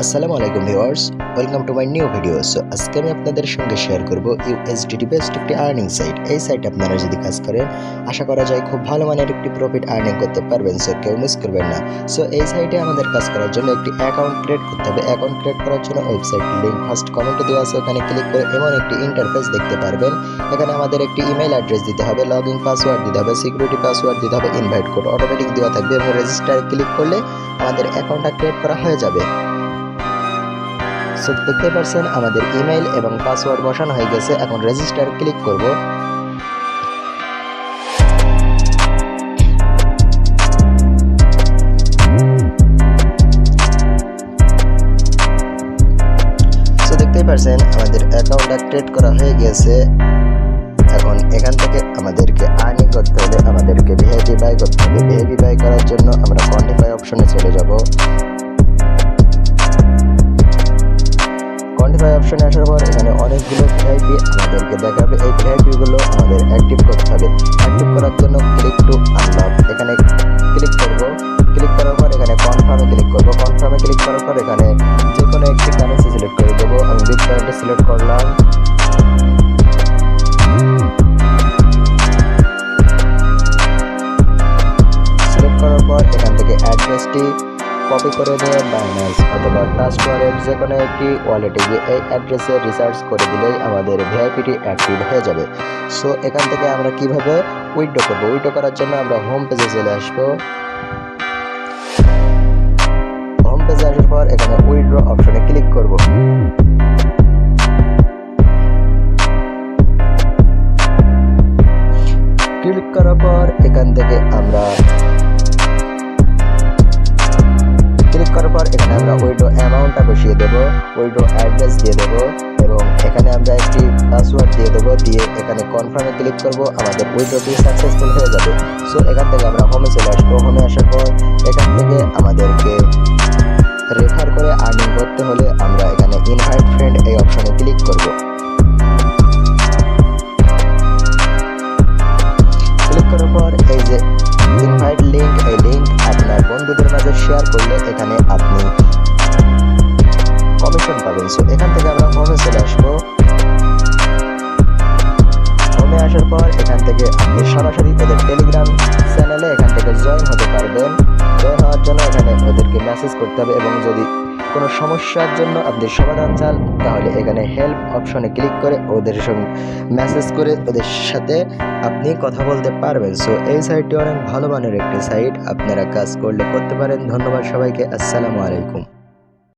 আসসালামু আলাইকুম viewers, welcome to my new video. So আজকে আমি আপনাদের সঙ্গে শেয়ার করব ইউএসডিটি বেসড একটি আর্নিং সাইট। এই সাইটে আপনারা যদি কাজ করেন আশা করা যায় খুব ভালো মানের একটি প্রফিট আর্নিং করতে পারবেন। সো কেউ মিস করবেন না। সো এই সাইটে আমাদের কাজ করার জন্য একটি অ্যাকাউন্ট ক্রিয়েট করতে হবে। অ্যাকাউন্ট ক্রিয়েট করার জন্য ওয়েবসাইট লিংক ফার্স্ট কমেন্টে দেওয়া আছে, ওখানে ক্লিক করে এমন একটি ইন্টারফেস দেখতে পারবেন। এখানে আমাদের একটি ইমেল অ্যাড্রেস দিতে হবে, লগইন পাসওয়ার্ড দিতে হবে, সিকিউরিটি পাসওয়ার্ড দিতে হবে, ইনভাইট কোড অটোমেটিক দেওয়া থাকবে এবং রেজিস্টারে ক্লিক করলে আমাদের অ্যাকাউন্টটা ক্রিয়েট করা হয়ে যাবে। সো দেখতে পাচ্ছেন আমাদের ইমেল এবং পাসওয়ার্ড বসানো হয়ে গেছে। এখন রেজিস্টার ক্লিক করব। সো দেখতেই পাচ্ছেন আমাদের অ্যাকাউন্টটা ক্রিয়েট করা হয়ে গেছে। এখন এখান থেকে আমাদেরকে আর্নিং করতে হলে আমাদেরকে ভিআইপি বাই করতে হবে। ভিআইপি বাই করার জন্য আমরা কোয়ান্টিফাই অপশনে চলে যাব। কোয়ান্টিফাই অপশনে আসার পর এখানে অনেকগুলো ভিআইপি আমাদেরকে দেখাবে। এই ভিআইপিগুলো আমাদের অ্যাক্টিভ করতে হবে। অ্যাক্টিভ করার জন্য ক্লিক টু আনলক এখানে ক্লিক করব। ক্লিক করার পর এখানে কনফার্মে ক্লিক করব। কনফার্মে ক্লিক করার পর এখানে যে কোনো একটি কারেন্সি সিলেক্ট করে দেবো। আমি বিটকয়েনটা সিলেক্ট করলাম। সিলেক্ট করার পর এখান থেকে অ্যাড্রেসটি কপি করে নিয়ে বাইন্যান্স অথবা ট্রাস্ট ওয়ালেট যে কোনো একটি ওয়ালেটে গিয়ে এই অ্যাড্রেসে রিসার্চ করে দিলেই আমাদের ভিআইপিটি অ্যাক্টিভ হয়ে যাবে। সো এখান থেকে আমরা কিভাবে উইথড্র করবো, উইথড্র করার জন্য আমরা হোম পেজে চলে আসবো। হোম পেজে আসার পর এখানে উইথড্র অপশনে ক্লিক করব। ক্লিক করার পর এখান থেকে আমরা উইথড্র অ্যামাউন্টটা বসিয়ে দেবো, উইথড্র অ্যাড্রেস দিয়ে দেবো এবং এখানে আমরা একটি পাসওয়ার্ড দিয়ে দেবো। দিয়ে এখানে কনফার্মে ক্লিক করব। আমাদের উইথড্রটি সাকসেসফুল হয়ে যাবে। সো এখান থেকে আমরা হোমে চলে আসবো। হোমে আসার পর এখান থেকে আমাদেরকে রেফার করে আর্নিং করতে হলে আমরা এখানে ইনভাইট ফ্রেন্ড এই অপশনে ক্লিক করব। ক্লিক করার পর এই যে ইনভাইট লিংক, এই লিংক আপনার বন্ধুদের মাঝে শেয়ার করলে এখানে আপনি কমিশন পাবেন। সো এখান থেকে আমরা হোমে চলে আসবো। হোমে আসার পর এখান থেকে আপনি সরাসরি ওদের টেলিগ্রাম চ্যানেলে এখান থেকে জয়েন হতে পারবেন। জয়েন হওয়ার জন্য এখানে ওদেরকে মেসেজ করতে হবে এবং যদি কোনো সমস্যার জন্য আপনি সমাধান চান তাহলে এখানে হেল্প অপশনে ক্লিক করে ওদের সঙ্গে মেসেজ করে ওদের সাথে আপনি কথা বলতে পারবেন। সো এই সাইটটি অনেক ভালো মানের একটি সাইট, আপনারা কাজ করলে করতে পারেন। ধন্যবাদ সবাইকে। আসসালামু আলাইকুম।